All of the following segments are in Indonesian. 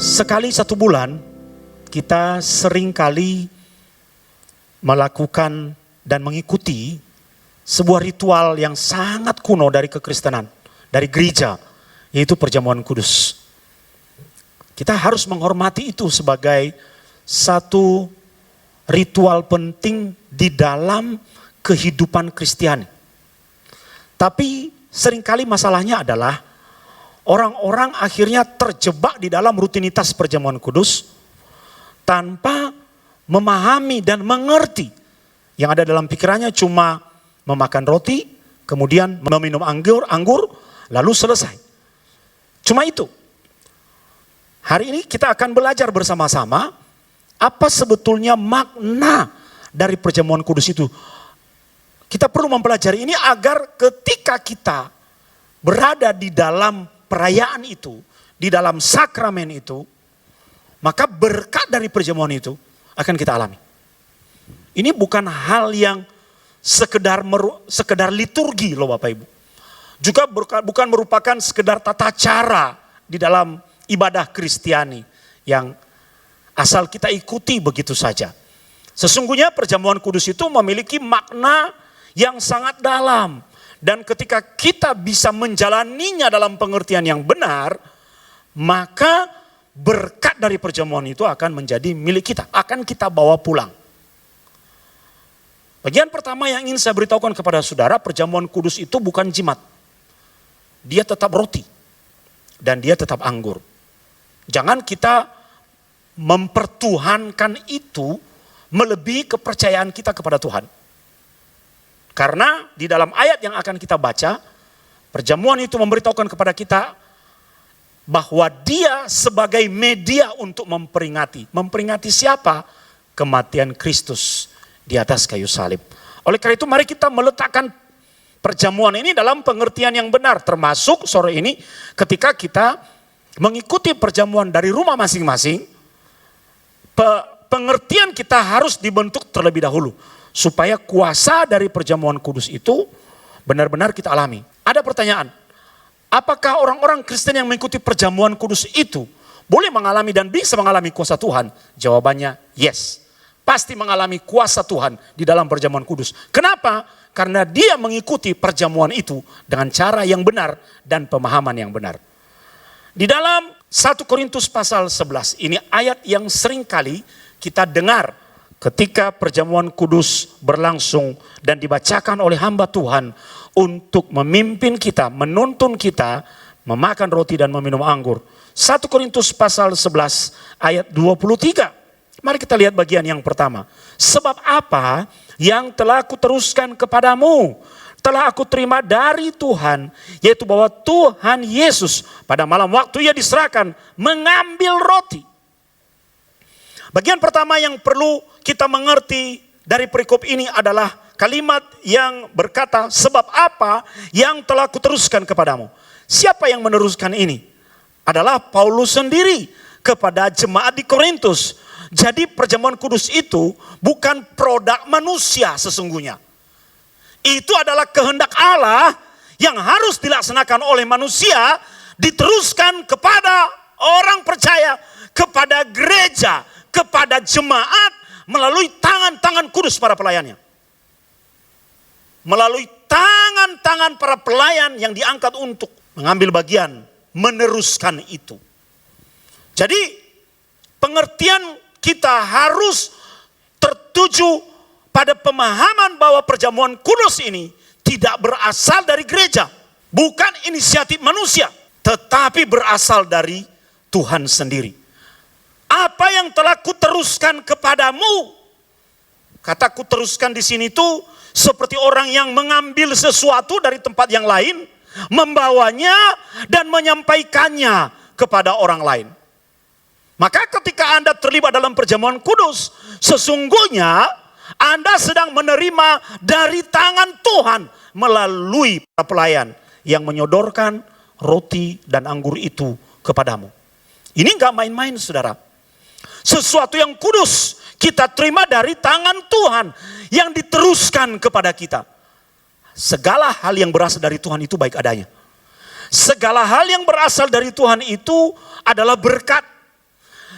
Sekali 1 bulan kita seringkali melakukan dan mengikuti sebuah ritual yang sangat kuno dari kekristenan, dari gereja, yaitu perjamuan kudus. Kita harus menghormati itu sebagai satu ritual penting di dalam kehidupan Kristiani. Tapi seringkali masalahnya adalah orang-orang akhirnya terjebak di dalam rutinitas perjamuan kudus tanpa memahami dan mengerti. Yang ada dalam pikirannya cuma memakan roti, kemudian meminum anggur, lalu selesai. Cuma itu. Hari ini kita akan belajar bersama-sama apa sebetulnya makna dari perjamuan kudus itu. Kita perlu mempelajari ini agar ketika kita berada di dalam perayaan itu, di dalam sakramen itu, maka berkat dari perjamuan itu akan kita alami. Ini bukan hal yang sekedar liturgi loh Bapak Ibu. Juga bukan merupakan sekedar tata cara di dalam ibadah Kristiani yang asal kita ikuti begitu saja. Sesungguhnya perjamuan kudus itu memiliki makna yang sangat dalam. Dan ketika kita bisa menjalaninya dalam pengertian yang benar, maka berkat dari perjamuan itu akan menjadi milik kita, akan kita bawa pulang. Bagian pertama yang ingin saya beritahukan kepada saudara, perjamuan kudus itu bukan jimat. Dia tetap roti dan dia tetap anggur. Jangan kita mempertuhankan itu melebihi kepercayaan kita kepada Tuhan. Karena di dalam ayat yang akan kita baca, perjamuan itu memberitahukan kepada kita bahwa dia sebagai media untuk memperingati. Memperingati siapa? Kematian Kristus di atas kayu salib. Oleh karena itu mari kita meletakkan perjamuan ini dalam pengertian yang benar. Termasuk sore ini ketika kita mengikuti perjamuan dari rumah masing-masing, pengertian kita harus dibentuk terlebih dahulu. Supaya kuasa dari perjamuan kudus itu benar-benar kita alami. Ada pertanyaan, apakah orang-orang Kristen yang mengikuti perjamuan kudus itu boleh mengalami dan bisa mengalami kuasa Tuhan? Jawabannya yes. Pasti mengalami kuasa Tuhan di dalam perjamuan kudus. Kenapa? Karena dia mengikuti perjamuan itu dengan cara yang benar dan pemahaman yang benar. Di dalam 1 Korintus pasal 11, ini ayat yang sering kali kita dengar ketika perjamuan kudus berlangsung dan dibacakan oleh hamba Tuhan untuk memimpin kita, menuntun kita memakan roti dan meminum anggur. 1 Korintus pasal 11 ayat 23. Mari kita lihat bagian yang pertama. Sebab apa yang telah aku teruskan kepadamu, telah aku terima dari Tuhan, yaitu bahwa Tuhan Yesus pada malam waktu ia diserahkan mengambil roti. Bagian pertama yang perlu kita mengerti dari perikop ini adalah kalimat yang berkata, sebab apa yang telah kuteruskan kepadamu. Siapa yang meneruskan ini? Adalah Paulus sendiri kepada jemaat di Korintus. Jadi perjamuan kudus itu bukan produk manusia sesungguhnya. Itu adalah kehendak Allah yang harus dilaksanakan oleh manusia, diteruskan kepada orang percaya, kepada gereja, kepada jemaat melalui tangan-tangan kudus para pelayannya. Melalui tangan-tangan para pelayan yang diangkat untuk mengambil bagian, meneruskan itu. Jadi pengertian kita harus tertuju pada pemahaman bahwa perjamuan kudus ini tidak berasal dari gereja. Bukan inisiatif manusia, tetapi berasal dari Tuhan sendiri. Apa yang telah kuteruskan kepadamu? Kata kuteruskan di sini tuh seperti orang yang mengambil sesuatu dari tempat yang lain, membawanya dan menyampaikannya kepada orang lain. Maka ketika Anda terlibat dalam perjamuan kudus, sesungguhnya Anda sedang menerima dari tangan Tuhan melalui para pelayan yang menyodorkan roti dan anggur itu kepadamu. Ini enggak main-main saudara. Sesuatu yang kudus kita terima dari tangan Tuhan yang diteruskan kepada kita. Segala hal yang berasal dari Tuhan itu baik adanya. Segala hal yang berasal dari Tuhan itu adalah berkat.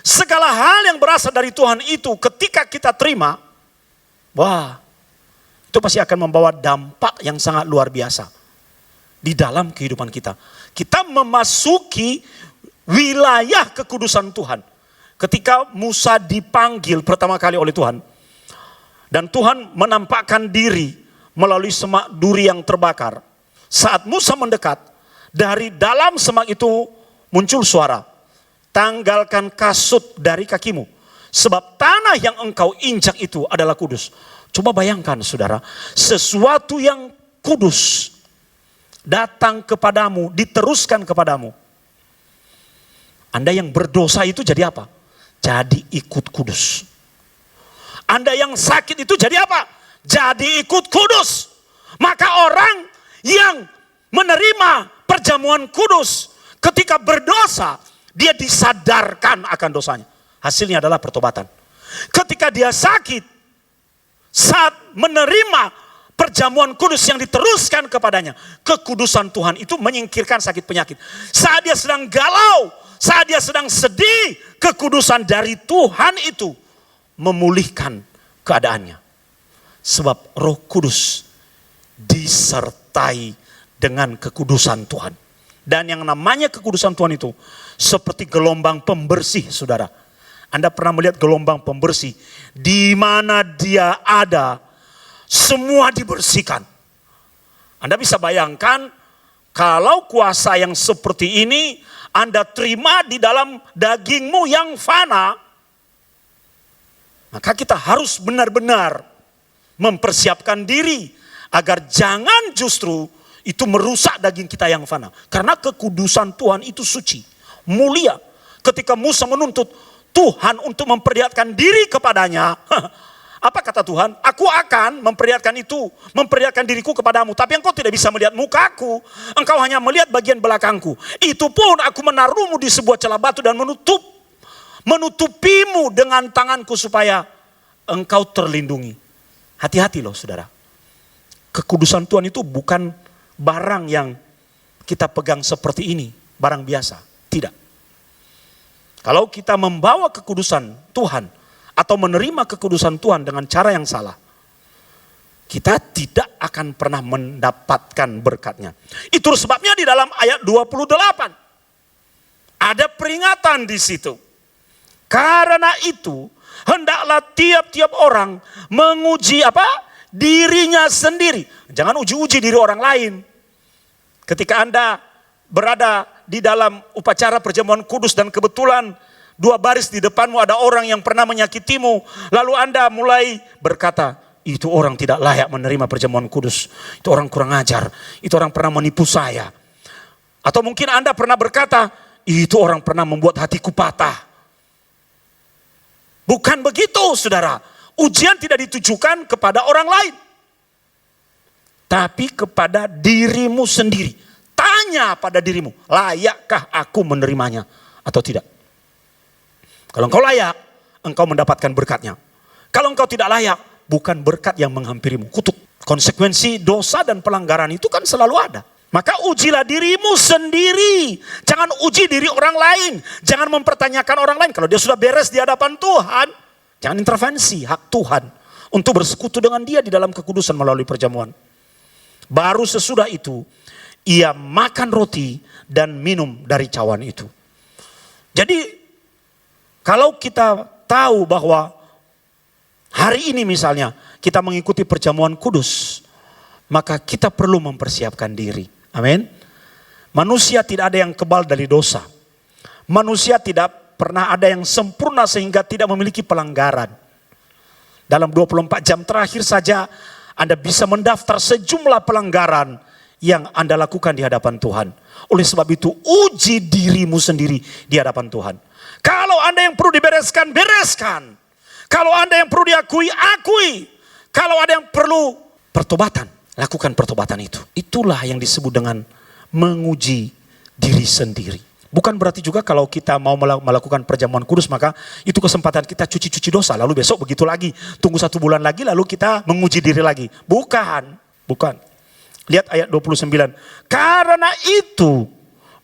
Segala hal yang berasal dari Tuhan itu ketika kita terima, wah, itu pasti akan membawa dampak yang sangat luar biasa di dalam kehidupan kita. Kita memasuki wilayah kekudusan Tuhan. Ketika Musa dipanggil pertama kali oleh Tuhan, dan Tuhan menampakkan diri melalui semak duri yang terbakar. Saat Musa mendekat, dari dalam semak itu muncul suara, tanggalkan kasut dari kakimu, sebab tanah yang engkau injak itu adalah kudus. Coba bayangkan saudara, sesuatu yang kudus datang kepadamu, diteruskan kepadamu. Anda yang berdosa itu jadi apa? Jadi ikut kudus. Anda yang sakit itu jadi apa? Jadi ikut kudus. Maka orang yang menerima perjamuan kudus ketika berdosa, dia disadarkan akan dosanya. Hasilnya adalah pertobatan. Ketika dia sakit, saat menerima perjamuan kudus yang diteruskan kepadanya, kekudusan Tuhan itu menyingkirkan sakit penyakit. Saat dia sedang galau, saat dia sedang sedih, kekudusan dari Tuhan itu memulihkan keadaannya. Sebab Roh Kudus disertai dengan kekudusan Tuhan. Dan yang namanya kekudusan Tuhan itu seperti gelombang pembersih, saudara. Anda pernah melihat gelombang pembersih, di mana dia ada, semua dibersihkan. Anda bisa bayangkan, kalau kuasa yang seperti ini Anda terima di dalam dagingmu yang fana, maka kita harus benar-benar mempersiapkan diri agar jangan justru itu merusak daging kita yang fana. Karena kekudusan Tuhan itu suci, mulia. Ketika Musa menuntut Tuhan untuk memperlihatkan diri kepadanya, apa kata Tuhan? Aku akan memperlihatkan diriku kepadamu, tapi engkau tidak bisa melihat mukaku, engkau hanya melihat bagian belakangku. Itu pun aku menaruhmu di sebuah celah batu dan menutupimu dengan tanganku supaya engkau terlindungi. Hati-hati loh saudara. Kekudusan Tuhan itu bukan barang yang kita pegang seperti ini, barang biasa. Tidak. Kalau kita membawa kekudusan Tuhan atau menerima kekudusan Tuhan dengan cara yang salah, kita tidak akan pernah mendapatkan berkatnya. Itu sebabnya di dalam ayat 28 ada peringatan di situ. Karena itu hendaklah tiap-tiap orang menguji dirinya sendiri. Jangan uji-uji diri orang lain. Ketika Anda berada di dalam upacara perjamuan kudus dan kebetulan dua baris di depanmu ada orang yang pernah menyakitimu, lalu Anda mulai berkata, itu orang tidak layak menerima perjamuan kudus, itu orang kurang ajar, itu orang pernah menipu saya. Atau mungkin Anda pernah berkata, itu orang pernah membuat hatiku patah. Bukan begitu saudara. Ujian tidak ditujukan kepada orang lain, tapi kepada dirimu sendiri. Tanya pada dirimu, layakkah aku menerimanya atau tidak? Kalau engkau layak, engkau mendapatkan berkatnya. Kalau engkau tidak layak, bukan berkat yang menghampirimu, kutuk. Konsekuensi dosa dan pelanggaran itu kan selalu ada. Maka ujilah dirimu sendiri. Jangan uji diri orang lain. Jangan mempertanyakan orang lain. Kalau dia sudah beres di hadapan Tuhan, jangan intervensi hak Tuhan untuk bersekutu dengan dia di dalam kekudusan melalui perjamuan. Baru sesudah itu, ia makan roti dan minum dari cawan itu. Jadi, kalau kita tahu bahwa hari ini misalnya kita mengikuti perjamuan kudus, maka kita perlu mempersiapkan diri. Amin. Manusia tidak ada yang kebal dari dosa. Manusia tidak pernah ada yang sempurna sehingga tidak memiliki pelanggaran. Dalam 24 jam terakhir saja Anda bisa mendaftar sejumlah pelanggaran yang Anda lakukan di hadapan Tuhan. Oleh sebab itu uji dirimu sendiri di hadapan Tuhan. Kalau Anda yang perlu dibereskan, bereskan. Kalau Anda yang perlu diakui, akui. Kalau ada yang perlu pertobatan, lakukan pertobatan itu. Itulah yang disebut dengan menguji diri sendiri. Bukan berarti juga kalau kita mau melakukan perjamuan kudus, maka itu kesempatan kita cuci-cuci dosa. Lalu besok begitu lagi, tunggu 1 bulan lagi, lalu kita menguji diri lagi. Bukan. Lihat ayat 29. Karena itu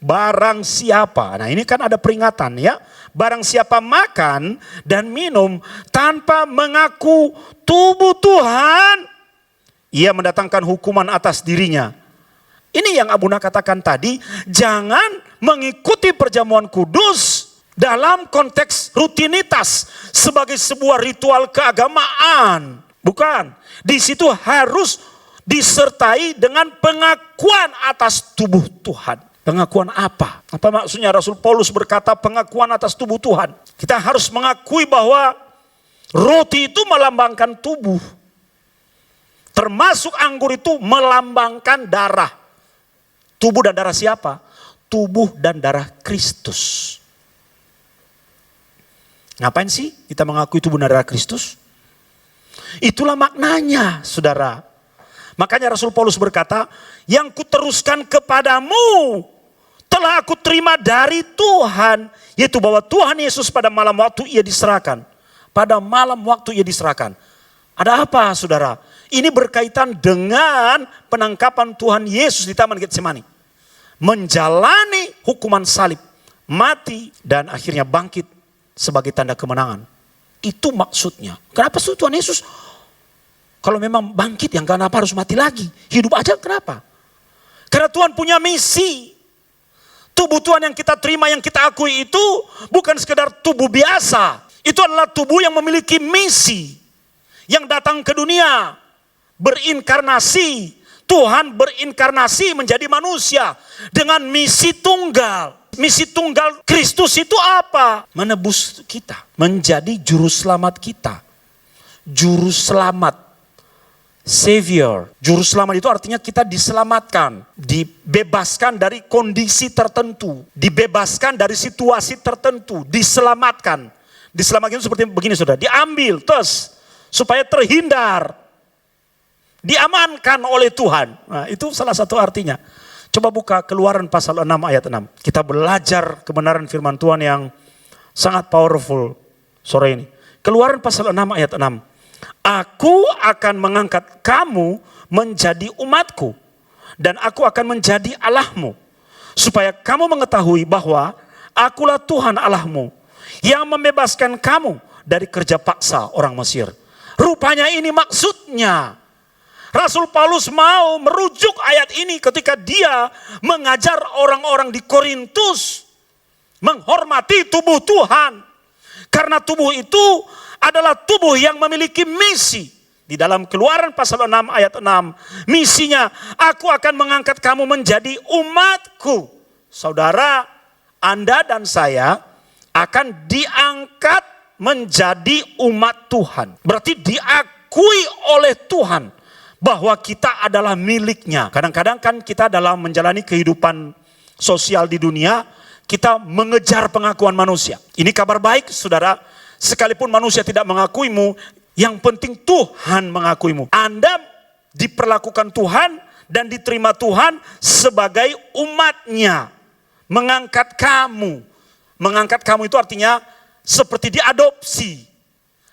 Barang siapa, nah ini kan ada peringatan ya. Barang siapa makan dan minum tanpa mengaku tubuh Tuhan, ia mendatangkan hukuman atas dirinya. Ini yang Abuna katakan tadi, jangan mengikuti perjamuan kudus dalam konteks rutinitas sebagai sebuah ritual keagamaan. Bukan, di situ harus disertai dengan pengakuan atas tubuh Tuhan. Pengakuan apa? Apa maksudnya Rasul Paulus berkata pengakuan atas tubuh Tuhan? Kita harus mengakui bahwa roti itu melambangkan tubuh. Termasuk anggur itu melambangkan darah. Tubuh dan darah siapa? Tubuh dan darah Kristus. Ngapain sih kita mengakui tubuh dan darah Kristus? Itulah maknanya, saudara. Makanya Rasul Paulus berkata, yang kuteruskan kepadamu telah aku terima dari Tuhan. Yaitu bahwa Tuhan Yesus pada malam waktu ia diserahkan. Pada malam waktu ia diserahkan. Ada apa saudara? Ini berkaitan dengan penangkapan Tuhan Yesus di Taman Getsemani. Menjalani hukuman salib, mati dan akhirnya bangkit sebagai tanda kemenangan. Itu maksudnya. Kenapa sih Tuhan Yesus? Kalau memang bangkit, yang kenapa harus mati lagi? Hidup aja kenapa? Karena Tuhan punya misi. Tubuh Tuhan yang kita terima, yang kita akui itu bukan sekedar tubuh biasa. Itu adalah tubuh yang memiliki misi. Yang datang ke dunia, berinkarnasi. Tuhan berinkarnasi menjadi manusia dengan misi tunggal. Misi tunggal Kristus itu apa? Menebus kita, menjadi juru selamat kita. Juru selamat. Savior, juru selamat itu artinya kita diselamatkan, dibebaskan dari kondisi tertentu, dibebaskan dari situasi tertentu, diselamatkan. Diselamatkan itu seperti begini saudara, diambil terus supaya terhindar, diamankan oleh Tuhan. Nah, itu salah satu artinya. Coba buka Keluaran pasal 6 ayat 6. Kita belajar kebenaran firman Tuhan yang sangat powerful sore ini. Keluaran pasal 6 ayat 6. Aku akan mengangkat kamu menjadi umatku dan aku akan menjadi Allahmu supaya kamu mengetahui bahwa akulah Tuhan Allahmu yang membebaskan kamu dari kerja paksa orang Mesir. Rupanya ini maksudnya. Rasul Paulus mau merujuk ayat ini ketika dia mengajar orang-orang di Korintus menghormati tubuh Tuhan. Karena tubuh itu adalah tubuh yang memiliki misi. Di dalam Keluaran pasal 6 ayat 6. Misinya, aku akan mengangkat kamu menjadi umatku. Saudara, Anda dan saya akan diangkat menjadi umat Tuhan. Berarti diakui oleh Tuhan bahwa kita adalah miliknya. Kadang-kadang kan kita dalam menjalani kehidupan sosial di dunia, kita mengejar pengakuan manusia. Ini kabar baik saudara. Sekalipun manusia tidak mengakuimu, yang penting Tuhan mengakuimu. Anda diperlakukan Tuhan dan diterima Tuhan sebagai umatnya. Mengangkat kamu. Mengangkat kamu itu artinya seperti diadopsi.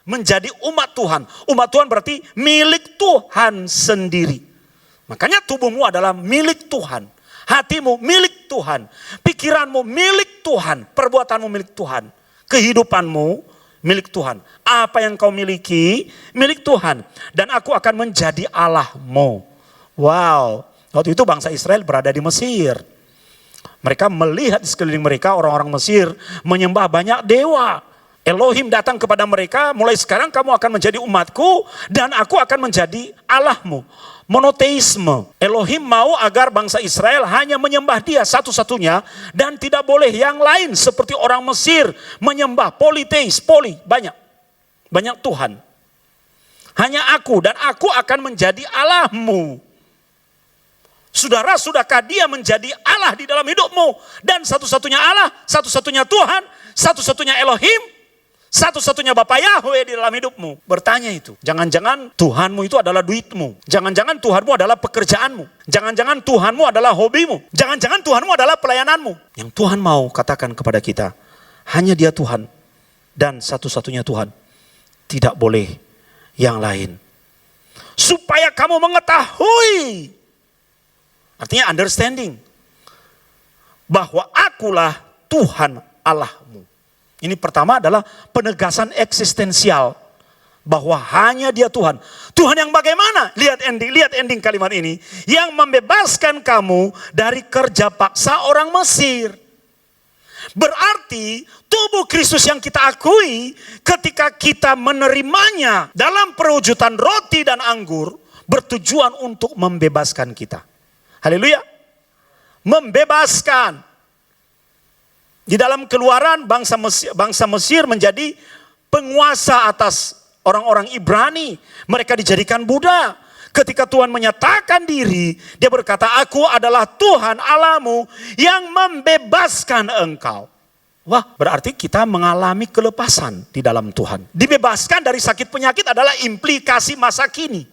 Menjadi umat Tuhan. Umat Tuhan berarti milik Tuhan sendiri. Makanya tubuhmu adalah milik Tuhan. Hatimu milik Tuhan. Pikiranmu milik Tuhan. Perbuatanmu milik Tuhan. Kehidupanmu milik Tuhan. Apa yang kau miliki, milik Tuhan. Dan aku akan menjadi Allahmu. Wow. Waktu itu bangsa Israel berada di Mesir. Mereka melihat di sekeliling mereka orang-orang Mesir menyembah banyak dewa. Elohim datang kepada mereka, mulai sekarang kamu akan menjadi umatku dan aku akan menjadi Allahmu. Monoteisme. Elohim mau agar bangsa Israel hanya menyembah dia satu-satunya dan tidak boleh yang lain seperti orang Mesir menyembah politeis, banyak. Banyak Tuhan. Hanya aku dan aku akan menjadi Allahmu. Saudara, sudahkah dia menjadi Allah di dalam hidupmu? Dan satu-satunya Allah, satu-satunya Tuhan, satu-satunya Elohim, satu-satunya Bapa Yahweh di dalam hidupmu. Bertanya itu. Jangan-jangan Tuhanmu itu adalah duitmu. Jangan-jangan Tuhanmu adalah pekerjaanmu. Jangan-jangan Tuhanmu adalah hobimu. Jangan-jangan Tuhanmu adalah pelayananmu. Yang Tuhan mau katakan kepada kita, hanya Dia Tuhan dan satu-satunya Tuhan. Tidak boleh yang lain. Supaya kamu mengetahui. Artinya understanding. bahwa akulah Tuhan Allahmu. Ini pertama adalah penegasan eksistensial bahwa hanya Dia Tuhan. Tuhan yang bagaimana? Lihat ending kalimat ini, yang membebaskan kamu dari kerja paksa orang Mesir. Berarti tubuh Kristus yang kita akui ketika kita menerimanya dalam perwujudan roti dan anggur bertujuan untuk membebaskan kita. Haleluya. Membebaskan. Di dalam Keluaran bangsa Mesir menjadi penguasa atas orang-orang Ibrani. Mereka dijadikan budak. Ketika Tuhan menyatakan diri, Dia berkata, aku adalah Tuhan Allahmu yang membebaskan engkau. Wah, berarti kita mengalami kelepasan di dalam Tuhan. Dibebaskan dari sakit penyakit adalah implikasi masa kini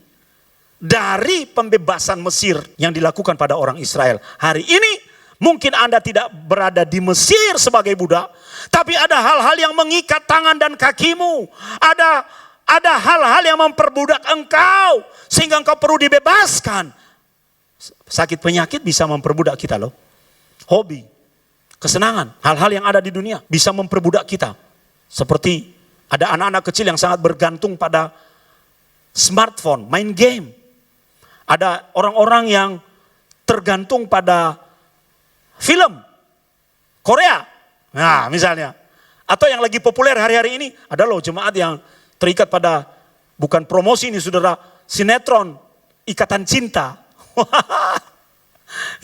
dari pembebasan Mesir yang dilakukan pada orang Israel. Hari ini mungkin Anda tidak berada di Mesir sebagai budak, tapi ada hal-hal yang mengikat tangan dan kakimu. Ada hal-hal yang memperbudak engkau sehingga engkau perlu dibebaskan. Sakit penyakit bisa memperbudak kita loh. Hobi, kesenangan, hal-hal yang ada di dunia bisa memperbudak kita. Seperti ada anak-anak kecil yang sangat bergantung pada smartphone, main game. Ada orang-orang yang tergantung pada film Korea. Nah, misalnya. Atau yang lagi populer hari-hari ini, ada loh jemaat yang terikat pada, bukan promosi ini saudara, sinetron Ikatan Cinta.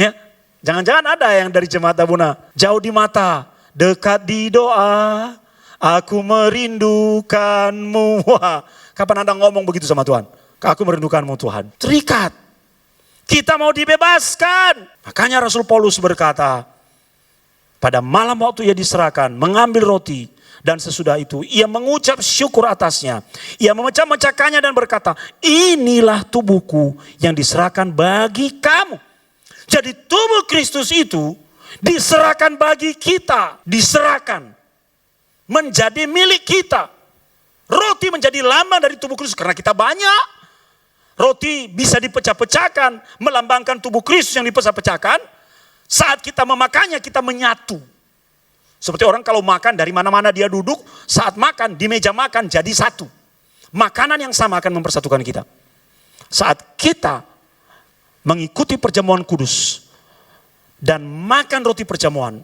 Ya, jangan-jangan ada yang dari jemaat Abuna, jauh di mata, dekat di doa, aku merindukanmu. Wah, kapan Anda ngomong begitu sama Tuhan? Aku merindukanmu Tuhan. Terikat. Kita mau dibebaskan. Makanya Rasul Paulus berkata, pada malam waktu ia diserahkan, mengambil roti, dan sesudah itu ia mengucap syukur atasnya. Ia memecah-mecahkannya dan berkata, inilah tubuhku yang diserahkan bagi kamu. Jadi tubuh Kristus itu diserahkan bagi kita. Diserahkan. Menjadi milik kita. Roti menjadi lambang dari tubuh Kristus karena kita banyak. Roti bisa dipecah-pecahkan, melambangkan tubuh Kristus yang dipecah-pecahkan. Saat kita memakannya, kita menyatu. Seperti orang kalau makan dari mana-mana dia duduk, saat makan di meja makan jadi satu. Makanan yang sama akan mempersatukan kita. Saat kita mengikuti perjamuan kudus dan makan roti perjamuan,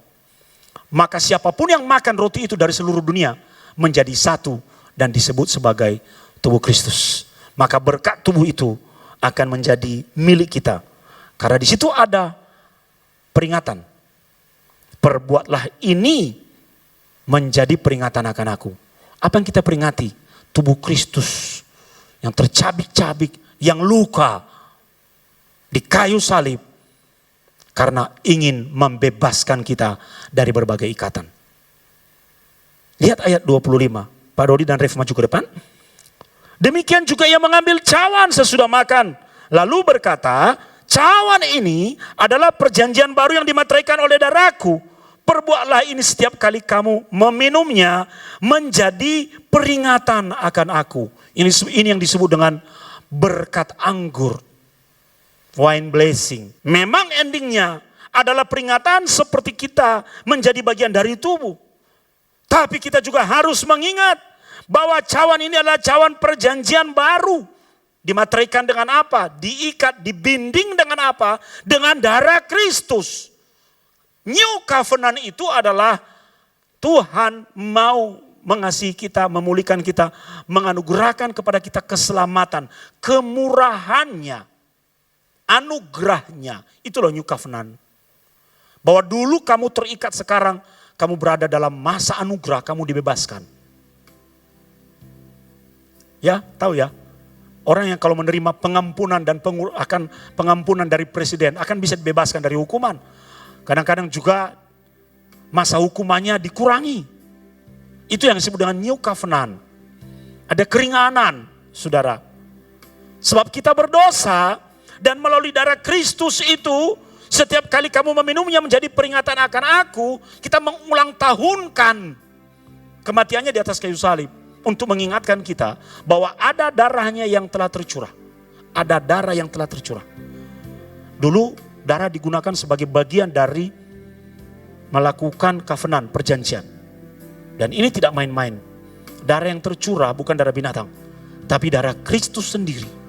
maka siapapun yang makan roti itu dari seluruh dunia menjadi satu dan disebut sebagai tubuh Kristus. Maka berkat tubuh itu akan menjadi milik kita. Karena di situ ada peringatan. Perbuatlah ini menjadi peringatan akan aku. Apa yang kita peringati? Tubuh Kristus yang tercabik-cabik, yang luka di kayu salib. Karena ingin membebaskan kita dari berbagai ikatan. Lihat ayat 25. Pak Dodi dan Ref maju ke depan. Demikian juga ia mengambil cawan sesudah makan. Lalu berkata, cawan ini adalah perjanjian baru yang dimateraikan oleh darahku. Perbuatlah ini setiap kali kamu meminumnya menjadi peringatan akan aku. Ini yang disebut dengan berkat anggur. Wine blessing. Memang endingnya adalah peringatan seperti kita menjadi bagian dari tubuh. Tapi kita juga harus mengingat bahwa cawan ini adalah cawan perjanjian baru. Dimateraikan dengan apa? Diikat, dibinding dengan apa? Dengan darah Kristus. New covenant itu adalah Tuhan mau mengasihi kita, memulihkan kita, menganugerahkan kepada kita keselamatan, kemurahannya, anugerahnya. Itu loh New Covenant. Bahwa dulu kamu terikat, sekarang kamu berada dalam masa anugerah, kamu dibebaskan. Ya, tahu ya. Orang yang kalau menerima pengampunan dan akan pengampunan dari presiden akan bisa dibebaskan dari hukuman. Kadang-kadang juga masa hukumannya dikurangi. Itu yang disebut dengan New Covenant. Ada keringanan, saudara. Sebab kita berdosa dan melalui darah Kristus itu, setiap kali kamu meminumnya menjadi peringatan akan aku, kita mengulang tahunkan kematiannya di atas kayu salib. Untuk mengingatkan kita bahwa ada darahnya yang telah tercurah. Ada darah yang telah tercurah. Dulu darah digunakan sebagai bagian dari melakukan covenant, perjanjian. Dan ini tidak main-main. Darah yang tercurah bukan darah binatang, tapi darah Kristus sendiri.